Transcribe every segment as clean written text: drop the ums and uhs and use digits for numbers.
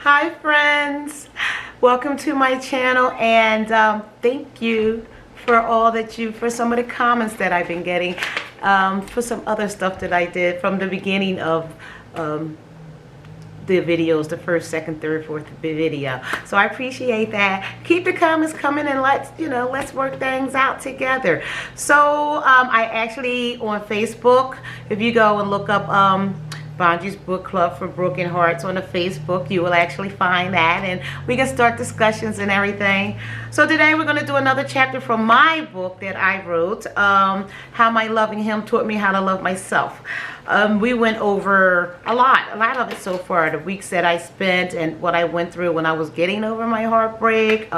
Hi friends, welcome to my channel, and thank you for for some of the comments that I've been getting, for some other stuff that I did from the beginning of the videos, the first, second, third, fourth video. So I appreciate that. Keep the comments coming, and let's work things out together. So I actually, on Facebook, if you go and look up Bonji's Book Club for Broken Hearts on the Facebook, you will actually find that, and we can start discussions and everything. So today we're going to do another chapter from my book that I wrote, How My Loving Him Taught Me How to Love Myself. We went over a lot of it so far, the weeks that I spent and what I went through when I was getting over my heartbreak,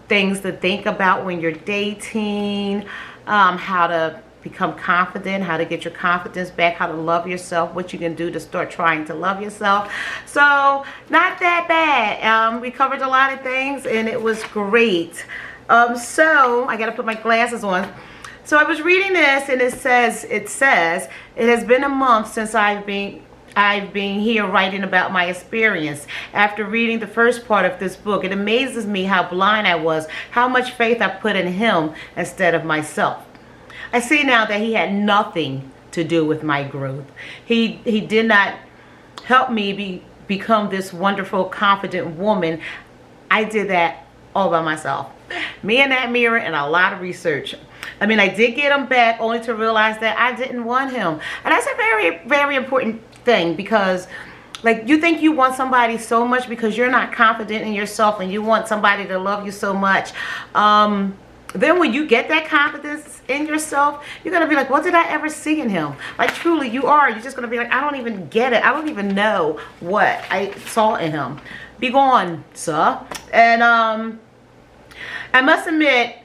things to think about when you're dating, how to become confident, how to get your confidence back, how to love yourself, what you can do to start trying to love yourself. So not that bad. We covered a lot of things and it was great. So I gotta put my glasses on. So I was reading this, and it says it has been a month since I've been here writing about my experience. After reading the first part of this book, it amazes me how blind I was, how much faith I put in him instead of myself. I see now that he had nothing to do with my growth. He did not help me become this wonderful, confident woman. I did that all by myself. Me in that mirror and a lot of research. I mean, I did get him back only to realize that I didn't want him. And that's a very, very important thing, because like, you think you want somebody so much because you're not confident in yourself, and you want somebody to love you so much. Then when you get that confidence in yourself, you're going to be like, what did I ever see in him? Like, truly, you're just going to be like, I don't even get it. I don't even know what I saw in him. Be gone, sir. And I must admit,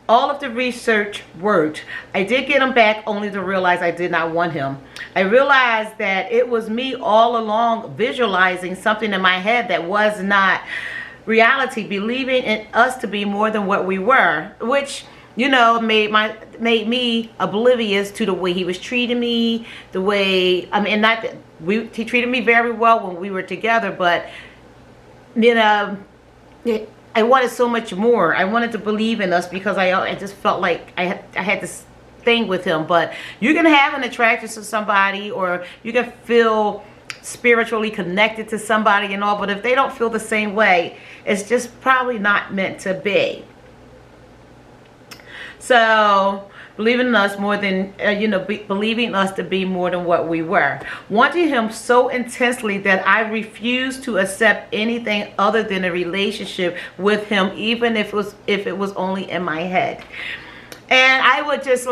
all of the research worked. I did get him back only to realize I did not want him. I realized that it was me all along visualizing something in my head that was not reality, believing in us to be more than what we were, which, you know, made me oblivious to the way he was treating me, the way, I mean, not that he treated me very well when we were together, but, you know, I wanted so much more. I wanted to believe in us because I just felt like I had this thing with him. But you can have an attraction to somebody, or you can feel spiritually connected to somebody and all, but if they don't feel the same way, it's just probably not meant to be. So believing in us more than believing us to be more than what we were, wanting him so intensely that I refused to accept anything other than a relationship with him, even if it was only in my head. And I would just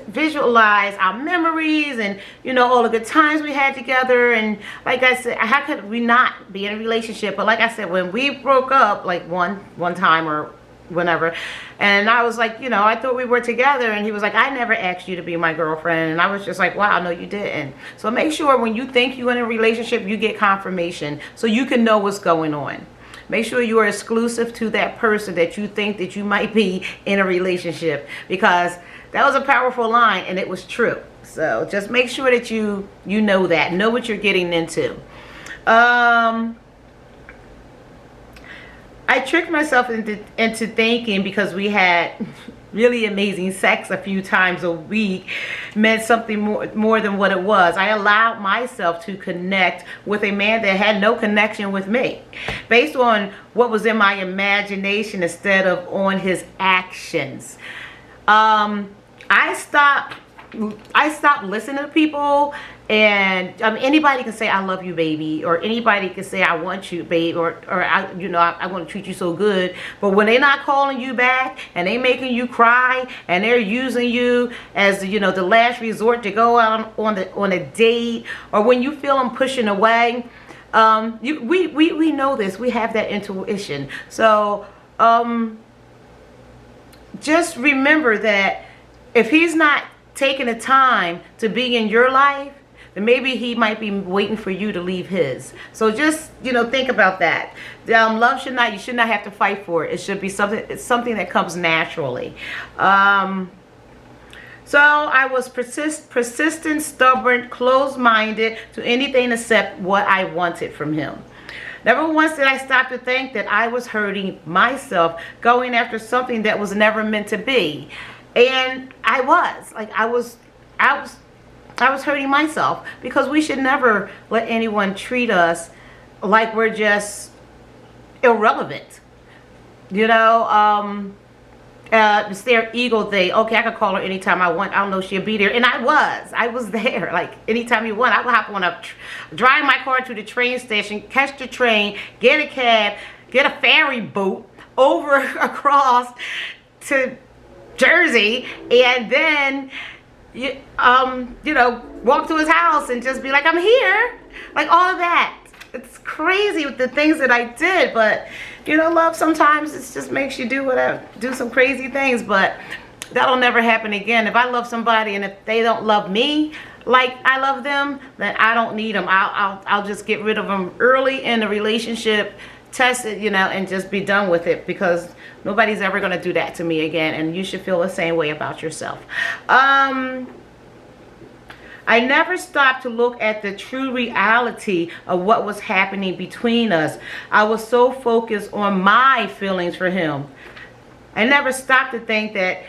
visualize our memories and, all the good times we had together. And like I said, how could we not be in a relationship? But like I said, when we broke up, like one time or whenever, and I was like, I thought we were together, and he was like, I never asked you to be my girlfriend. And I was just like, wow, no, you didn't. So make sure when you think you're in a relationship, you get confirmation so you can know what's going on. Make sure you are exclusive to that person that you think that you might be in a relationship, because that was a powerful line and it was true. So just make sure that you know what you're getting into. I tricked myself into thinking, because we had really amazing sex a few times a week, meant something more than what it was. I allowed myself to connect with a man that had no connection with me, based on what was in my imagination instead of on his actions. I stopped listening to people. And anybody can say I love you, baby, or anybody can say I want you, babe, or I want to treat you so good. But when they're not calling you back and they making you cry and they're using you as the last resort to go out on a date, or when you feel them pushing away, we know this. We have that intuition. So just remember that if he's not taking the time to be in your life, then maybe he might be waiting for you to leave his. So just, think about that. Love you should not have to fight for it. It should be something that comes naturally. So I was persistent, stubborn, closed-minded to anything except what I wanted from him. Never once did I stop to think that I was hurting myself, going after something that was never meant to be. And I was hurting myself, because we should never let anyone treat us like we're just irrelevant. You know, it's their ego thing. Okay, I could call her anytime I want. I don't know, she'll be there. And I was there. Like, anytime you want, I would hop on drive my car to the train station, catch the train, get a cab, get a ferry boat over across to Jersey, and then you know, walk to his house and just be like, I'm here. Like, all of that. It's crazy with the things that I did, but you know, love sometimes it just makes you do some crazy things, but that'll never happen again. If I love somebody and if they don't love me like I love them, then I don't need them. I'll just get rid of them early in the relationship, test it, you know, and just be done with it, because nobody's ever going to do that to me again, and you should feel the same way about yourself. I never stopped to look at the true reality of what was happening between us. I was so focused on my feelings for him. I never stopped to think that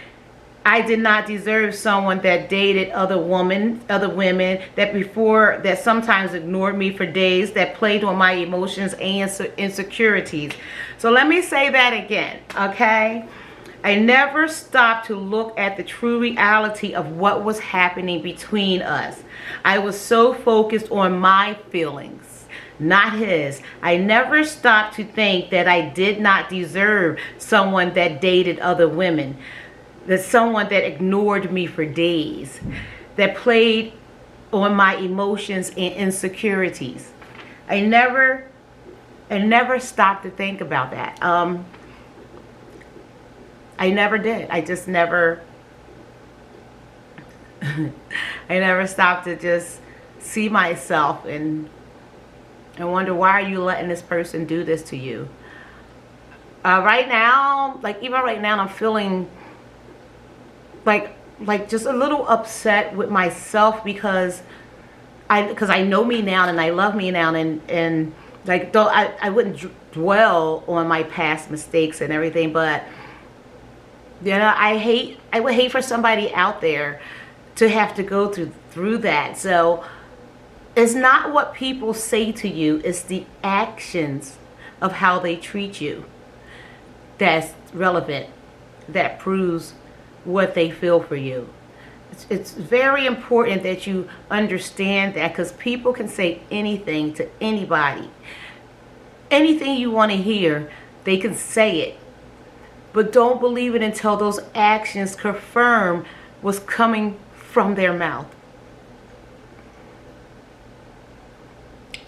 I did not deserve someone that dated other women, that sometimes ignored me for days, that played on my emotions and insecurities. So let me say that again, okay? I never stopped to look at the true reality of what was happening between us. I was so focused on my feelings, not his. I never stopped to think that I did not deserve someone that dated other women, that someone that ignored me for days, that played on my emotions and insecurities. I never stopped to think about that. I never did. I just never, I never stopped to just see myself and wonder, why are you letting this person do this to you? Right now, like even right now, I'm feeling like just a little upset with myself, because I know me now and I love me now, and like, though I wouldn't dwell on my past mistakes and everything, but you know, I would hate for somebody out there to have to go through that. So it's not what people say to you, it's the actions of how they treat you that's relevant, that proves what they feel for you. It's very important that you understand that, because people can say anything to anybody. Anything you want to hear, they can say it. But don't believe it until those actions confirm what's coming from their mouth.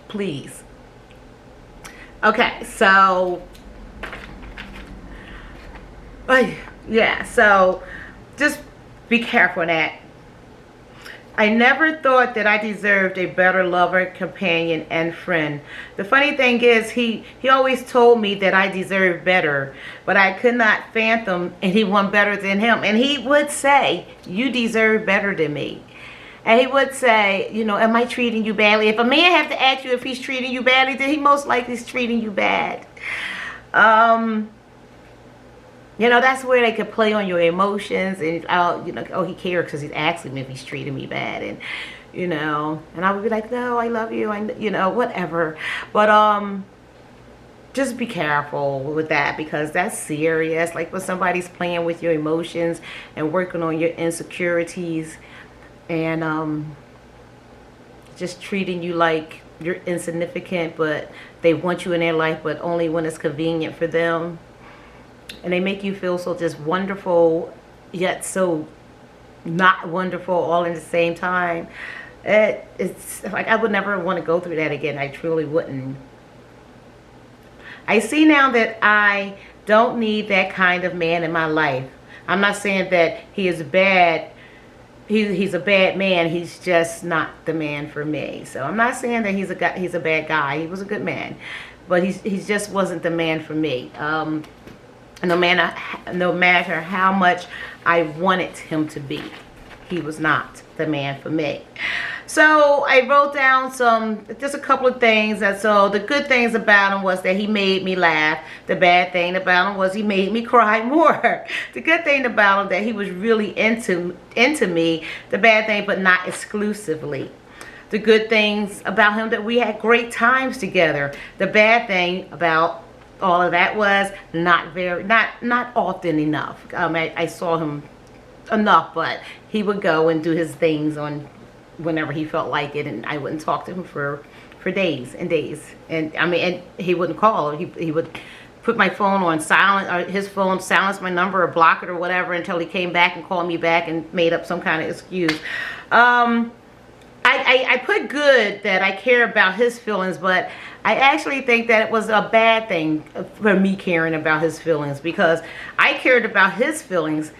Please. Okay, so yeah, so just be careful in that. I never thought that I deserved a better lover, companion, and friend. The funny thing is, he always told me that I deserved better, but I could not fathom anyone better than him. And he would say, you deserve better than me. And he would say, you know, am I treating you badly? If a man have to ask you if he's treating you badly, then he most likely is treating you bad. You know, that's where they could play on your emotions, and you know, oh, he cares because he's asking me if he's treating me bad, and you know, and I would be like, no, I love you, and you know, whatever. But just be careful with that, because that's serious. Like when somebody's playing with your emotions and working on your insecurities, and just treating you like you're insignificant, but they want you in their life, but only when it's convenient for them. And they make you feel so just wonderful, yet so not wonderful all in the same time. It's like I would never want to go through that again. I truly wouldn't. I see now that I don't need that kind of man in my life. I'm not saying that he is bad. He's a bad man. He's just not the man for me. So I'm not saying that he's a bad guy. He was a good man, but he just wasn't the man for me. No matter how much I wanted him to be. he was not the man for me. So I wrote down just a couple of things. And so the good things about him was that he made me laugh. The bad thing about him was he made me cry more. The good thing about him that he was really into me. The bad thing, but not exclusively. The good things about him that we had great times together. The bad thing about all of that was not often enough. I saw him enough, but he would go and do his things on whenever he felt like it, and I wouldn't talk to him for days and days. And I mean, and he wouldn't call. He would put my phone on silent, or his phone silence my number or block it or whatever, until he came back and called me back and made up some kind of excuse. I put good that I care about his feelings, but I actually think that it was a bad thing for me caring about his feelings, because I cared about his feelings,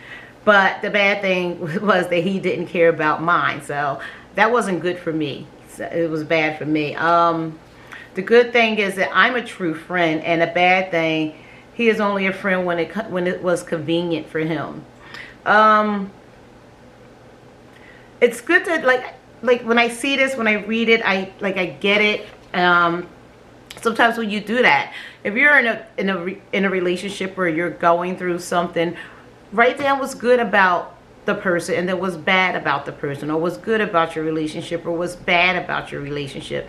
but the bad thing was that he didn't care about mine. So that wasn't good for me. So it was bad for me. The good thing is that I'm a true friend, and the bad thing, he is only a friend when it was convenient for him. It's good to like when I see this, when I read it, I get it. Sometimes when you do that, if you're in a relationship where you're going through something, write down what's good about the person and then what's bad about the person, or what's good about your relationship or what's bad about your relationship.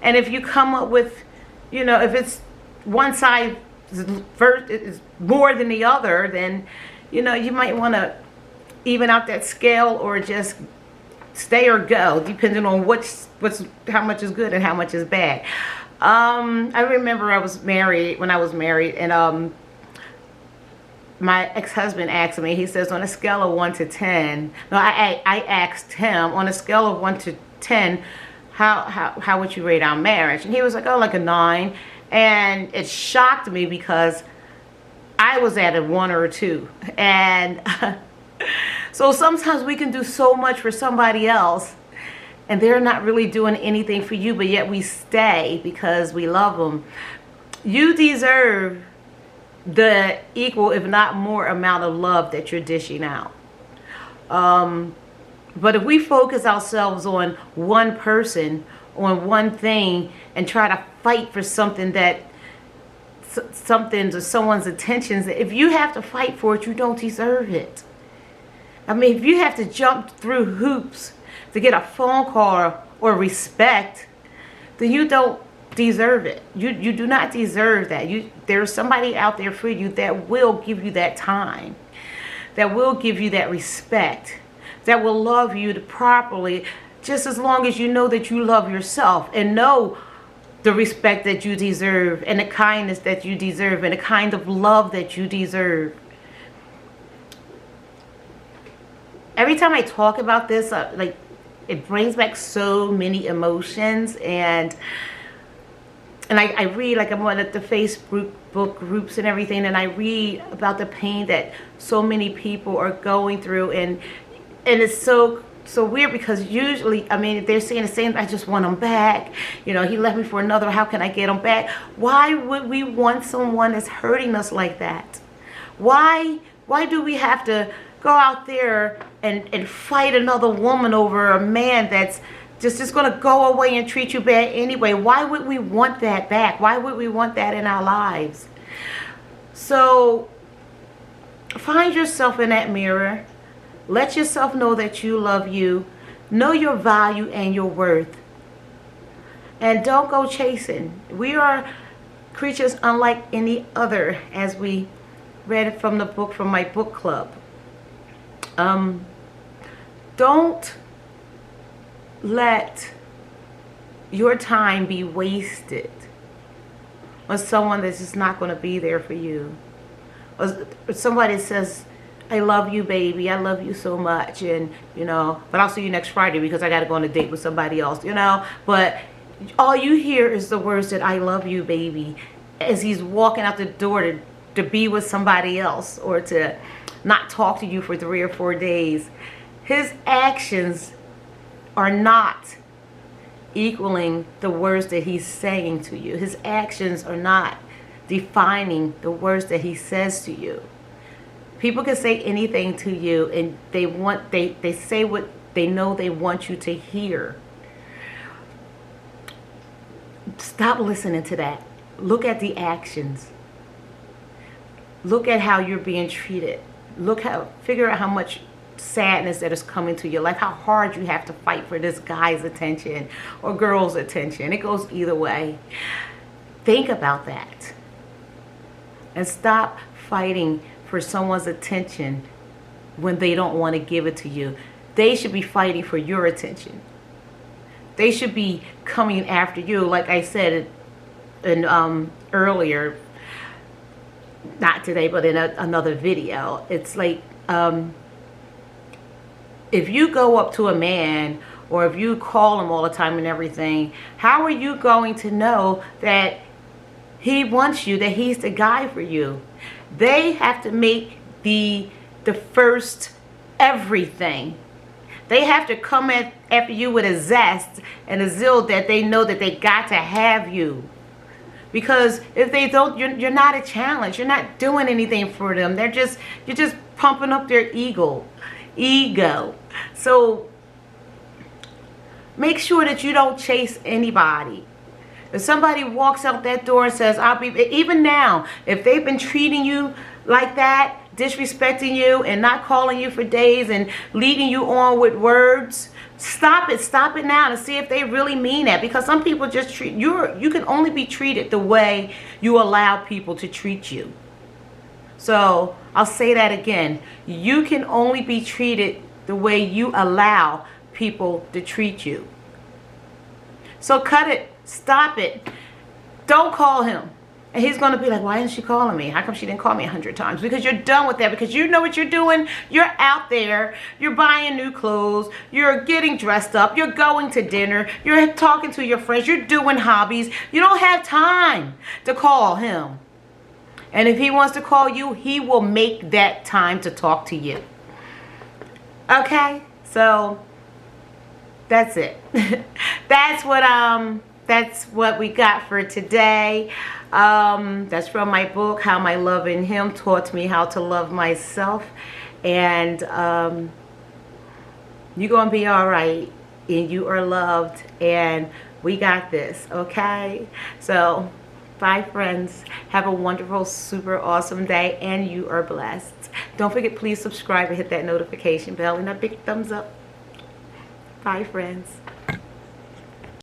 And if you come up with, if it's one side is more than the other, then you might want to even out that scale, or just stay or go, depending on how much is good and how much is bad. I remember when I was married, and my ex-husband asked me, he says, on a scale of 1 to 10, no, I asked him, on a scale of 1 to 10, how would you rate our marriage? And he was like, oh, like a 9. And it shocked me, because I was at a 1 or a 2. And so sometimes we can do so much for somebody else, and they're not really doing anything for you, but yet we stay because we love them. You deserve the equal, if not more, amount of love that you're dishing out. But if we focus ourselves on one person, on one thing, and try to fight for something or someone's attentions, if you have to fight for it, you don't deserve it. I mean, if you have to jump through hoops to get a phone call or respect, then you don't deserve it. You do not deserve that. There's somebody out there for you that will give you that time, that will give you that respect, that will love you properly, just as long as you know that you love yourself and know the respect that you deserve, and the kindness that you deserve, and the kind of love that you deserve. Every time I talk about this, it brings back so many emotions, and I read, I'm on the Facebook groups and everything, and I read about the pain that so many people are going through, and it's so weird, because usually, I mean, they're saying the same, I just want him back. He left me for another, how can I get him back? Why would we want someone that's hurting us like that? Why do we have to go out there and fight another woman over a man that's just going to go away and treat you bad anyway? Why would we want that back? Why would we want that in our lives? So find yourself in that mirror. Let yourself know that you love you. Know your value and your worth. And don't go chasing. We are creatures unlike any other, as we read from the book from my book club. Don't let your time be wasted on someone that's just not going to be there for you. Or somebody says, I love you, baby, I love you so much, and but I'll see you next Friday because I got to go on a date with somebody else, but all you hear is the words that I love you, baby, as he's walking out the door to be with somebody else, or to not talk to you for 3 or 4 days. His actions are not equaling the words that he's saying to you. His actions are not defining the words that he says to you. People can say anything to you, and they say what they know they want you to hear. Stop listening to that. Look at the actions. Look at how you're being treated. Figure out how much sadness that is coming to your life, how hard you have to fight for this guy's attention or girl's attention. It goes either way. Think about that. And stop fighting for someone's attention when they don't want to give it to you. They should be fighting for your attention. They should be coming after you. Like I said in earlier, not today, but in another video, it's like if you go up to a man or if you call him all the time and everything, how are you going to know that he wants you, that he's the guy for you? They have to make the first everything. They have to come after you with a zest and a zeal that they know that they got to have you. Because if they don't, you're not a challenge. You're not doing anything for them. You're just pumping up their ego. So make sure that you don't chase anybody. If somebody walks out that door and says, even now, if they've been treating you like that, disrespecting you and not calling you for days and leading you on with words, stop it now to see if they really mean that. Because some people just treat you can only be treated the way you allow people to treat you. So I'll say that again. You can only be treated the way you allow people to treat you. So cut it. Stop it. Don't call him. And he's going to be like, why isn't she calling me? How come she didn't call me 100 times? Because you're done with that. Because you know what you're doing. You're out there. You're buying new clothes. You're getting dressed up. You're going to dinner. You're talking to your friends. You're doing hobbies. You don't have time to call him. And if he wants to call you, he will make that time to talk to you. Okay? So that's it. That's what we got for today. That's from my book, How My Loving Him Taught Me How to Love Myself. And you're going to be all right. And you are loved. And we got this. Okay? So, bye, friends. Have a wonderful, super awesome day. And you are blessed. Don't forget, please subscribe and hit that notification bell and a big thumbs up. Bye, friends.